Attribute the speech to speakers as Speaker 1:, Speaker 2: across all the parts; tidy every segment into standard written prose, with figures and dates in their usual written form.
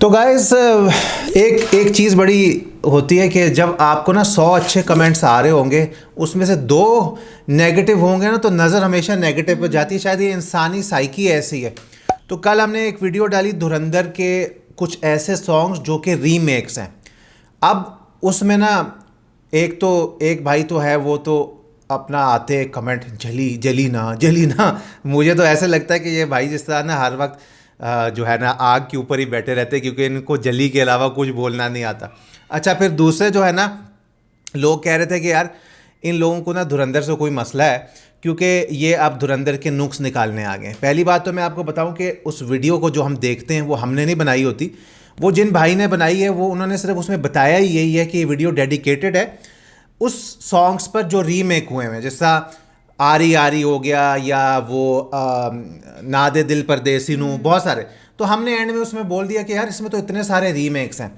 Speaker 1: तो गाइस एक चीज़ बड़ी होती है कि जब आपको ना 100 अच्छे कमेंट्स आ रहे होंगे, उसमें से 2 नेगेटिव होंगे ना, तो नज़र हमेशा नेगेटिव पर जाती है। शायद ये इंसानी साइकी ऐसी है। तो कल हमने एक वीडियो डाली धुरंधर के कुछ ऐसे सॉन्ग्स जो कि रीमेक्स हैं। अब उसमें ना एक भाई तो है, वो तो अपना आते कमेंट जली ना। मुझे तो ऐसे लगता है कि ये भाई जिस तरह ना हर वक्त जो है ना आग के ऊपर ही बैठे रहते हैं, क्योंकि इनको जली के अलावा कुछ बोलना नहीं आता। अच्छा, फिर दूसरे जो है ना, लोग कह रहे थे कि यार इन लोगों को ना धुरंधर से कोई मसला है, क्योंकि ये अब धुरंधर के नुक्स निकालने आ गए। पहली बात तो मैं आपको बताऊं कि उस वीडियो को जो हम देखते हैं वो हमने नहीं बनाई होती। वो जिन भाई ने बनाई है वो उन्होंने सिर्फ उसमें बताया ही यही है कि ये वीडियो डेडिकेटेड है उस सॉन्ग्स पर जो रीमेक हुए हैं, जैसा आरी आरी हो गया, या वो नादे दिल परदेसी नू, बहुत सारे। तो हमने एंड में उसमें बोल दिया कि यार इसमें तो इतने सारे रीमेक्स हैं,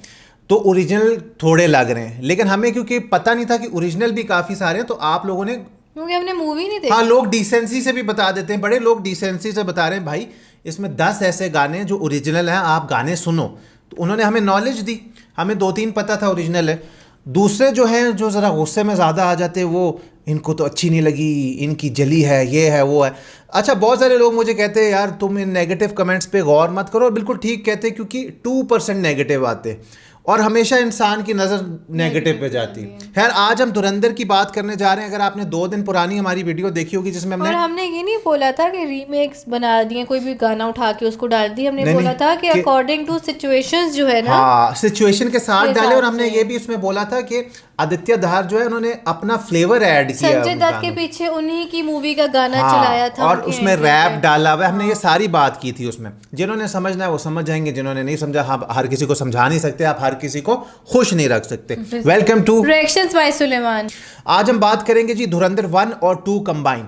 Speaker 1: तो ओरिजिनल थोड़े लग रहे हैं। लेकिन हमें क्योंकि पता नहीं था कि ओरिजिनल भी काफ़ी सारे हैं, तो आप लोगों ने,
Speaker 2: क्योंकि हमने मूवी नहीं देखी।
Speaker 1: हाँ, लोग डिसेंसी से भी बता देते हैं, बड़े लोग डिसेंसी से बता रहे हैं भाई इसमें 10 ऐसे गाने जो ओरिजिनल हैं, आप गाने सुनो। तो उन्होंने हमें नॉलेज दी, हमें 2-3 पता था ओरिजिनल है। दूसरे जो हैं, जो ज़रा गुस्से में ज़्यादा आ जाते हैं, वो इनको तो अच्छी नहीं लगी, इनकी जली है, ये है वो है। अच्छा, बहुत सारे लोग मुझे कहते हैं यार तुम इन नेगेटिव कमेंट्स पे गौर मत करो। बिल्कुल ठीक कहते हैं, क्योंकि 2% नेगेटिव आते हैं और हमेशा इंसान की नज़र नेगेटिव पे जाती है। खैर, आज हम धुरंधर की बात करने जा रहे हैं। अगर आपने 2 दिन पुरानी हमारी वीडियो देखी होगी जिसमें
Speaker 2: हमने ये नहीं बोला था कि रीमेक्स बना दिए, कोई भी गाना उठा के उसको डाल दिया। हमने बोला था कि अकॉर्डिंग टू सिचुएशंस जो है ना,
Speaker 1: हाँ, सिचुएशन के साथ डाले। और हमने ये भी उसमें बोला था कि आदित्य धार जो है उन्होंने अपना फ्लेवर ऐड किया,
Speaker 2: संजय दत्त के पीछे उन्हीं की मूवी का गाना चलाया था
Speaker 1: और उसमें रैप डाला हुआ है। हमने ये सारी बात की थी उसमें। जिन्होंने समझना है वो समझ जाएंगे, जिन्होंने नहीं समझा, हाँ, हर किसी को समझा नहीं सकते, आप हर किसी को खुश नहीं रख सकते। Welcome to
Speaker 2: reactions by Suleman.
Speaker 1: आज हम बात करेंगे जी धुरंधर 1 और 2 कंबाइन।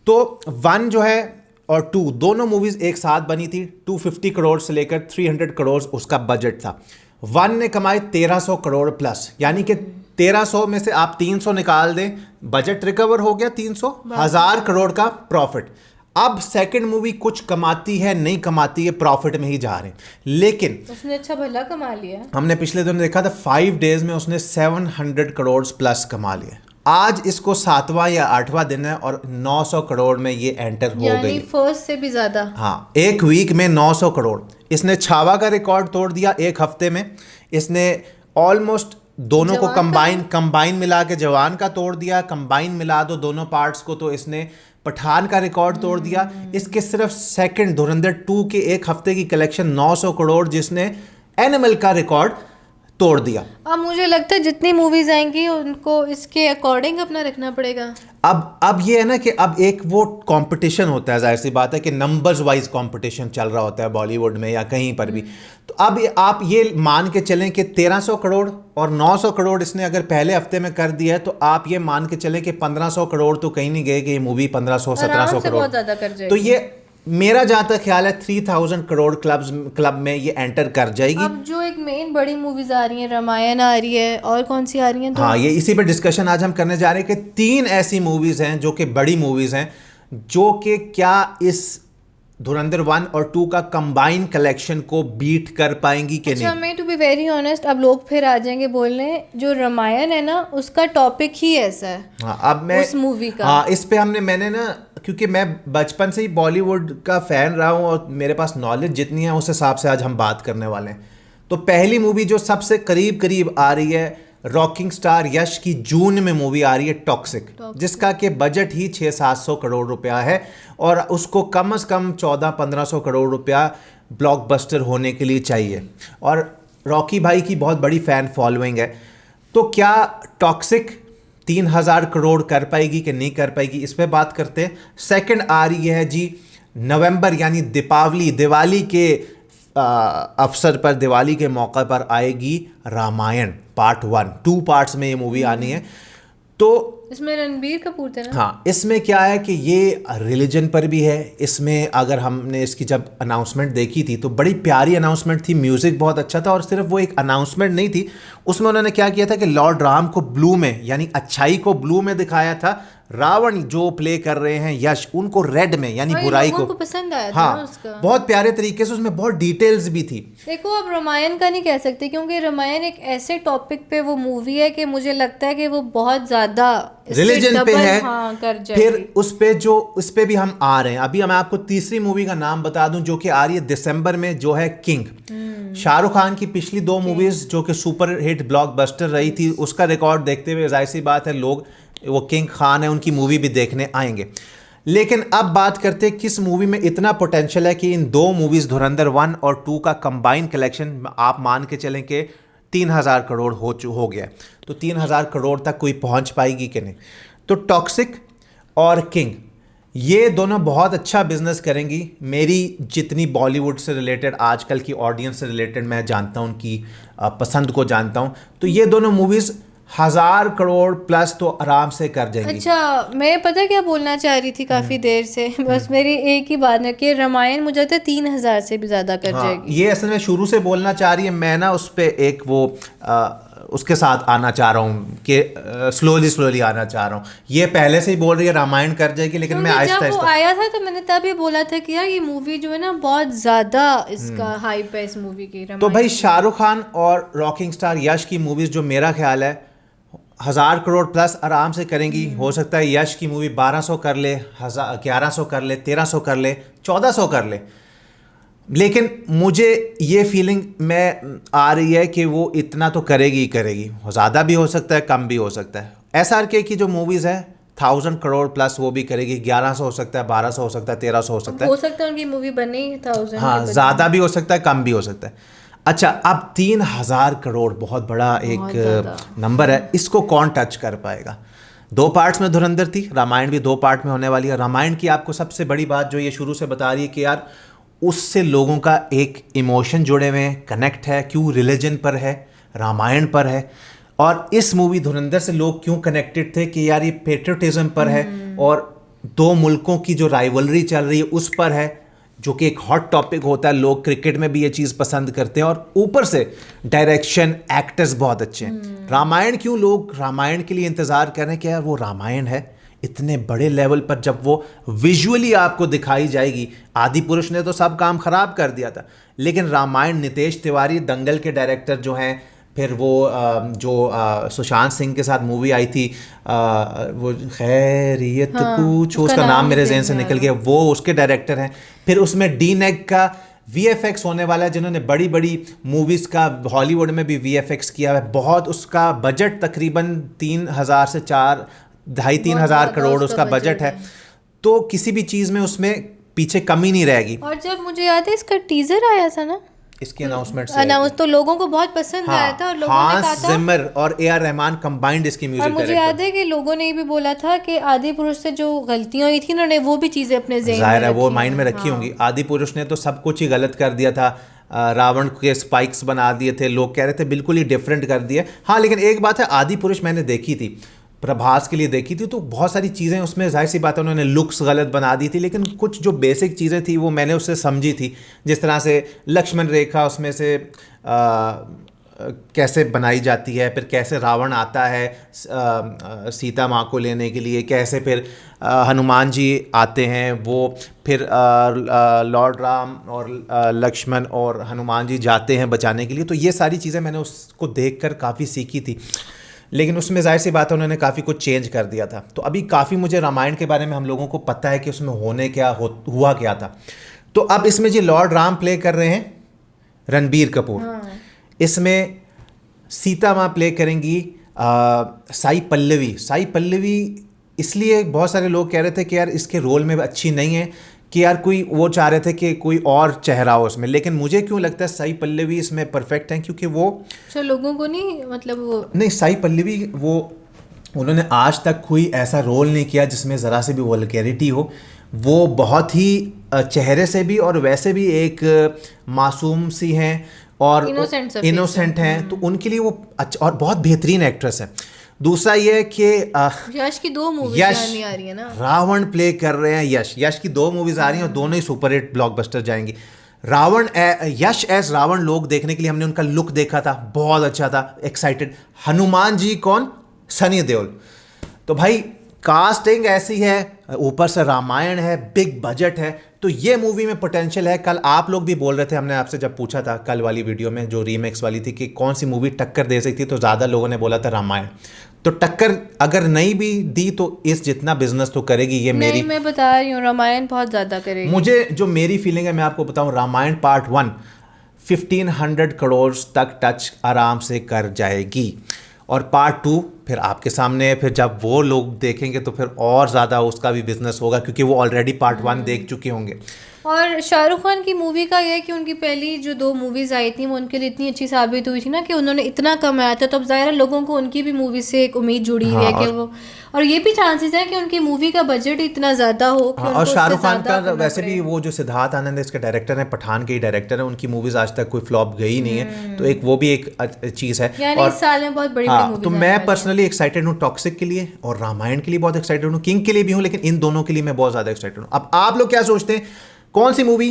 Speaker 1: तो 1 जो है और 2 दोनों मूवीज एक साथ बनी थी। 250 करोड़ से लेकर 300 करोड़ उसका बजट था। 1 ने कमाए 1300 करोड़ प्लस, यानी कि 1300 में से आप 300 निकाल दें, बजट रिकवर हो गया 300, 1000 करोड़ का प्रॉफिट। अब सेकंड मूवी कुछ कमाती है नहीं कमाती है, प्रॉफिट में ही जा रहे हैं। लेकिन
Speaker 2: उसने अच्छा भला कमा लिया।
Speaker 1: हमने पिछले दिन देखा था 5 डेज में उसने 700 करोड़ प्लस कमा लिया। आज इसको 7वां या 8वां दिन है और 900 करोड़ में ये एंटर हो गई,
Speaker 2: यानी फर्स्ट से भी ज्यादा।
Speaker 1: हाँ, एक वीक में 900 करोड़। इसने छावा का रिकॉर्ड तोड़ दिया एक हफ्ते में। इसने ऑलमोस्ट दोनों को कंबाइन मिला के जवान का तोड़ दिया। कंबाइन मिला दो दोनों पार्ट्स को तो इसने पठान का रिकॉर्ड तोड़ दिया। इसके सिर्फ सेकंड धुरंधर 2 के एक हफ्ते की कलेक्शन 900 करोड़, जिसने एनिमल का रिकॉर्ड तोड़ दिया।
Speaker 2: अब मुझे लगता है जितनी मूवीज आएंगी उनको इसके अकॉर्डिंग अपना रखना पड़ेगा।
Speaker 1: अब ये है ना कि अब एक वो कंपटीशन होता है, जाहिर सी बात है कि नंबर्स वाइज कंपटीशन चल रहा होता है बॉलीवुड में या कहीं पर भी। तो अब आप ये मान के चलें कि 1300 करोड़ और 900 करोड़ इसने अगर पहले हफ्ते में कर दिया है, तो आप ये मान के चलें कि 1500 करोड़ तो कहीं नहीं गए कि ये मूवी 1500-1700 करोड़। तो ये मेरा जहाँ तक ख्याल है 3000 करोड़ क्लब में ये एंटर कर जाएगी।
Speaker 2: अब जो एक मेन बड़ी मूवीज आ रही हैं, रामायण आ रही है और कौन सी आ रही हैं,
Speaker 1: हाँ, ये इसी पे डिस्कशन आज हम करने जा रहे हैं कि 3 ऐसी मूवीज हैं जो कि बड़ी मूवीज हैं, जो कि क्या इस धुरंधर 1 और 2 का कंबाइन कलेक्शन को बीट कर पाएंगी कि नहीं।
Speaker 2: मैं टू बी वेरी ऑनेस्ट, अब लोग फिर आ जाएंगे बोलने जो रामायण है ना उसका टॉपिक ही ऐसा है।
Speaker 1: हाँ, अब मैं
Speaker 2: उस मूवी का,
Speaker 1: हाँ, इस पे मैंने ना, क्योंकि मैं बचपन से ही बॉलीवुड का फैन रहा हूँ और मेरे पास नॉलेज जितनी है उस हिसाब से आज हम बात करने वाले हैं। तो पहली मूवी जो सबसे करीब आ रही है, रॉकिंग स्टार यश की जून में मूवी आ रही है टॉक्सिक, जिसका कि बजट ही 600-700 करोड़ रुपया है और उसको कम से कम 1400-1500 करोड़ रुपया ब्लॉकबस्टर होने के लिए चाहिए। और रॉकी भाई की बहुत बड़ी फ़ैन फॉलोइंग है। तो क्या टॉक्सिक 3000 करोड़ कर पाएगी कि नहीं कर पाएगी, इस पे बात करते हैं। सेकंड आ रही है जी नवंबर, यानी दिवाली के अवसर पर, दिवाली के मौका पर आएगी रामायण पार्ट 1। 2 पार्ट्स में ये मूवी आनी है। तो
Speaker 2: इसमें रणबीर कपूर थे ना?
Speaker 1: हाँ, इसमें क्या है कि ये रिलीजन पर भी है। इसमें अगर हमने इसकी जब अनाउंसमेंट देखी थी तो बड़ी प्यारी अनाउंसमेंट थी, म्यूज़िक बहुत अच्छा था, और सिर्फ वो एक अनाउंसमेंट नहीं थी, उसमें उन्होंने क्या किया था कि लॉर्ड राम को ब्लू में, यानी अच्छाई को ब्लू में दिखाया था, रावण जो प्ले कर रहे हैं यश, उनको रेड में, यानी बुराई को
Speaker 2: पसंद आया था
Speaker 1: हाँ
Speaker 2: ना उसका।
Speaker 1: बहुत प्यारे तरीके से, उसमें बहुत डिटेल्स भी थी।
Speaker 2: देखो अब रामायण का नहीं कह सकते, क्योंकि रामायण एक ऐसे टॉपिक पे वो मूवी है कि मुझे लगता है कि वो बहुत ज्यादा
Speaker 1: रिलीजन पे है।
Speaker 2: हाँ, कर जाएगी।
Speaker 1: फिर उस पे भी हम आ रहे हैं। अभी मैं आपको तीसरी मूवी का नाम बता दूं जो कि आ रही है दिसंबर में, जो है किंग। शाहरुख खान की पिछली 2 मूवीज जो कि सुपर हिट ब्लॉकबस्टर रही थी, उसका रिकॉर्ड देखते हुए जाहिर सी बात है लोग, वो किंग खान है, उनकी मूवी भी देखने आएंगे। लेकिन अब बात करते हैं किस मूवी में इतना पोटेंशियल है कि इन 2 मूवीज धुरंधर 1 और 2 का कंबाइन कलेक्शन आप मान के चलें कि 3000 करोड़ हो गया। तो 3000 करोड़ तक कोई पहुंच पाएगी कि नहीं? तो टॉक्सिक और किंग ये दोनों बहुत अच्छा बिजनेस करेंगी। मेरी जितनी बॉलीवुड से रिलेटेड आजकल की ऑडियंस से रिलेटेड मैं जानता हूं, उनकी पसंद को जानता हूं, तो ये दोनों मूवीज़ 1000 करोड़ प्लस तो आराम से कर जाएंगी।
Speaker 2: अच्छा, मैं पता क्या बोलना चाह रही थी काफी देर से, बस मेरी एक ही बात है कि रामायण मुझे लगता है 3000 से भी ज्यादा कर जाएगी।
Speaker 1: ये असल में शुरू से बोलना चाह रही है, मैं ना उस पे एक वो उसके साथ आना चाह रहा हूँ कि स्लोली आना चाह रहा हूँ। ये पहले से ही बोल रही है रामायण कर जाएगी, लेकिन मैं आहिस्ता
Speaker 2: जब वो आया था तो मैंने तब ये बोला था कि यार ये मूवी जो है ना बहुत ज्यादा इसका हाइप है इस मूवी की।
Speaker 1: तो भाई शाहरुख खान और रॉकिंग स्टार यश की मूवीज जो मेरा ख्याल है 1000 करोड़ प्लस आराम से करेंगी। हो सकता है यश की मूवी 1200 कर ले, 1100 कर ले, 1300 कर ले, 1400 कर ले, लेकिन मुझे ये फीलिंग में आ रही है कि वो इतना तो करेगी ही करेगी। ज़्यादा भी हो सकता है, कम भी हो सकता है। SRK की जो मूवीज़ है 1000 करोड़ प्लस वो भी करेगी। 1100 हो सकता है, 1200 हो सकता है, 1300 हो सकता है
Speaker 2: उनकी मूवी बनी 1000।
Speaker 1: हाँ, ज़्यादा भी हो सकता है, कम भी हो सकता है। अच्छा, अब 3000 करोड़ बहुत बड़ा एक नंबर है, इसको कौन टच कर पाएगा? 2 पार्ट्स में धुरंधर थी, रामायण भी 2 पार्ट में होने वाली है। रामायण की आपको सबसे बड़ी बात जो ये शुरू से बता रही है कि यार उससे लोगों का एक इमोशन जुड़े हुए हैं, कनेक्ट है। क्यों? रिलीजन पर है, रामायण पर है। और इस मूवी धुरंधर से लोग क्यों कनेक्टेड थे कि यार ये पेट्रियटिज्म पर है और 2 मुल्कों की जो राइवलरी चल रही है उस पर है, जो कि एक हॉट टॉपिक होता है। लोग क्रिकेट में भी ये चीज़ पसंद करते हैं, और ऊपर से डायरेक्शन, एक्टर्स बहुत अच्छे हैं। रामायण क्यों लोग रामायण के लिए इंतज़ार कर रहे हैं कि यार वो रामायण है इतने बड़े लेवल पर, जब वो विजुअली आपको दिखाई जाएगी। आदि पुरुष ने तो सब काम खराब कर दिया था, लेकिन रामायण, नितेश तिवारी दंगल के डायरेक्टर जो हैं, फिर वो सुशांत सिंह के साथ मूवी आई थी वो खैरियत पूछो, उसका नाम मेरे ज़हन से निकल गया, वो उसके डायरेक्टर हैं। फिर उसमें DNEG का VFX होने वाला है, जिन्होंने बड़ी बड़ी मूवीज़ का हॉलीवुड में भी VFX किया है बहुत। उसका बजट तकरीबन 3000 से 2,5-3 हज़ार करोड़ उसका बजट है। तो किसी भी चीज़ में उसमें पीछे कमी नहीं रहेगी।
Speaker 2: और जब मुझे याद है इसका टीजर आया था ना,
Speaker 1: इसकी अनाउंस
Speaker 2: तो लोगों को बहुत पसंद आया था, और लोगों ने कहा था
Speaker 1: जिमर और AR रहमान कंबाइंड इसकी म्यूजिक
Speaker 2: डायरेक्टर। और मुझे याद है कि लोगों ने ये भी बोला था कि आदि पुरुष से जो गलतियां हुई थी उन्होंने वो भी चीजें अपने ज़हन में
Speaker 1: जाहिर है वो माइंड में रखी होंगी। आदि पुरुष ने तो सब कुछ ही गलत कर दिया था, रावण के स्पाइक्स बना दिए थे, लोग कह रहे थे बिल्कुल ही डिफरेंट कर दिए। हाँ, लेकिन एक बात है, आदि पुरुष मैंने देखी थी, प्रभास के लिए देखी थी, तो बहुत सारी चीज़ें उसमें जाहिर सी बात है उन्होंने लुक्स गलत बना दी थी, लेकिन कुछ जो बेसिक चीज़ें थी वो मैंने उससे समझी थी। जिस तरह से लक्ष्मण रेखा उसमें से कैसे बनाई जाती है, फिर कैसे रावण आता है सीता माँ को लेने के लिए, कैसे फिर हनुमान जी आते हैं, वो फिर लॉर्ड राम और लक्ष्मण और हनुमान जी जाते हैं बचाने के लिए। तो ये सारी चीज़ें मैंने उसको देखकर काफ़ी सीखी थी, लेकिन उसमें जाहिर सी बात है उन्होंने काफ़ी कुछ चेंज कर दिया था। तो अभी काफ़ी मुझे रामायण के बारे में हम लोगों को पता है कि उसमें होने क्या हुआ क्या था। तो अब इसमें जी लॉर्ड राम प्ले कर रहे हैं रणबीर कपूर। इसमें सीता माँ प्ले करेंगी साई पल्लवी। इसलिए बहुत सारे लोग कह रहे थे कि यार इसके रोल में अच्छी नहीं है, कि यार कोई वो चाह रहे थे कि कोई और चेहरा हो उसमें, लेकिन मुझे क्यों लगता है साई पल्लवी इसमें परफेक्ट हैं, क्योंकि वो
Speaker 2: लोगों को नहीं, मतलब वो
Speaker 1: नहीं, साई पल्लवी वो उन्होंने आज तक कोई ऐसा रोल नहीं किया जिसमें ज़रा से भी वल्गैरिटी हो। वो बहुत ही चेहरे से भी और वैसे भी एक मासूम सी हैं और इनोसेंट हैं, तो उनके लिए वो अच्छा और बहुत बेहतरीन एक्ट्रेस है। दूसरा ये कि
Speaker 2: यश की 2 मूवीज नहीं आ रही है ना,
Speaker 1: रावण प्ले कर रहे हैं यश की 2 मूवीज आ रही हैं और दोनों ही सुपर हिट ब्लॉकबस्टर जाएंगी। यश एज रावण लोग देखने के लिए, हमने उनका लुक देखा था, बहुत अच्छा था, एक्साइटेड। हनुमान जी कौन? सनी देओल। तो भाई कास्टिंग ऐसी है, ऊपर से रामायण है, बिग बजट है, तो ये मूवी में पोटेंशियल है। कल आप लोग भी बोल रहे थे, हमने आपसे जब पूछा था कल वाली वीडियो में जो रीमेक्स वाली थी कि कौन सी मूवी टक्कर दे सकती है, तो ज़्यादा लोगों ने बोला था रामायण। तो टक्कर अगर नहीं भी दी तो इस जितना बिजनेस तो करेगी ये। मेरी
Speaker 2: मैं बता रही हूँ रामायण बहुत ज़्यादा करेगी।
Speaker 1: मुझे जो मेरी फीलिंग है मैं आपको बताऊँ, रामायण पार्ट 1 1500 करोड़ तक टच आराम से कर जाएगी और पार्ट 2 फिर आपके सामने है। फिर जब वो लोग देखेंगे तो फिर और ज़्यादा उसका भी बिजनेस होगा क्योंकि वो ऑलरेडी पार्ट 1 देख चुके होंगे।
Speaker 2: और शाहरुख खान की मूवी का ये कि उनकी पहली जो 2 मूवीज आई थी वो उनके लिए इतनी अच्छी साबित हुई थी ना कि उन्होंने इतना कमाया था, तो अब ज़ाहिर लोगों को उनकी भी मूवी से एक उम्मीद जुड़ी हुई है कि वो, और ये भी चांसेस है कि उनकी मूवी का बजट इतना ज़्यादा हो कि
Speaker 1: और शाहरुख खान का वैसे भी वो जो सिद्धार्थ आनंद इसके डायरेक्टर हैं, पठान के ही डायरेक्टर हैं, उनकी मूवीज आज तक कोई फ्लॉप गई नहीं है, तो एक वो भी एक चीज़ है।
Speaker 2: और इस साल में बहुत बड़ी मूवी,
Speaker 1: तो मैं पर्सनली एक्साइटेड हूँ टॉक्सिक के लिए और रामायण के लिए बहुत एक्साइटेड हूँ, किंग के लिए भी हूँ, लेकिन इन दोनों के लिए मैं बहुत ज़्यादा एक्साइटेड हूँ। अब आप लोग क्या सोचते हैं, कौन सी मूवी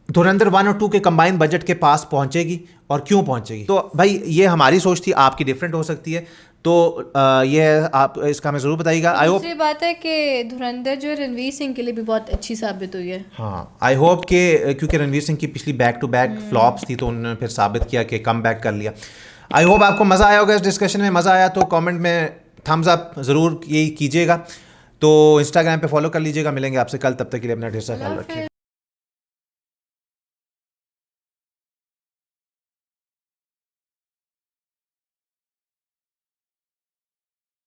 Speaker 1: धुरंधर 1 और 2 के कंबाइन बजट के पास पहुंचेगी और क्यों पहुंचेगी? तो भाई ये हमारी सोच थी, आपकी डिफरेंट हो सकती है, तो ये आप इसका हमें ज़रूर बताइएगा। आई होप,
Speaker 2: दूसरी बात है कि धुरंधर जो रणवीर सिंह के लिए भी बहुत अच्छी साबित हुई है।
Speaker 1: हाँ, आई होप कि क्योंकि रणवीर सिंह की पिछली बैक टू बैक फ्लॉप्स थी तो उन्होंने फिर साबित किया कि कम बैक कर लिया। आई होप आपको मज़ा आया होगा इस डिस्कशन में। मज़ा आया तो कमेंट में थम्स अप ज़रूर यही कीजिएगा। तो इंस्टाग्राम पे फॉलो कर लीजिएगा। मिलेंगे आपसे कल, तब तक के लिए अपना ढेर सारा ख्याल रखिए।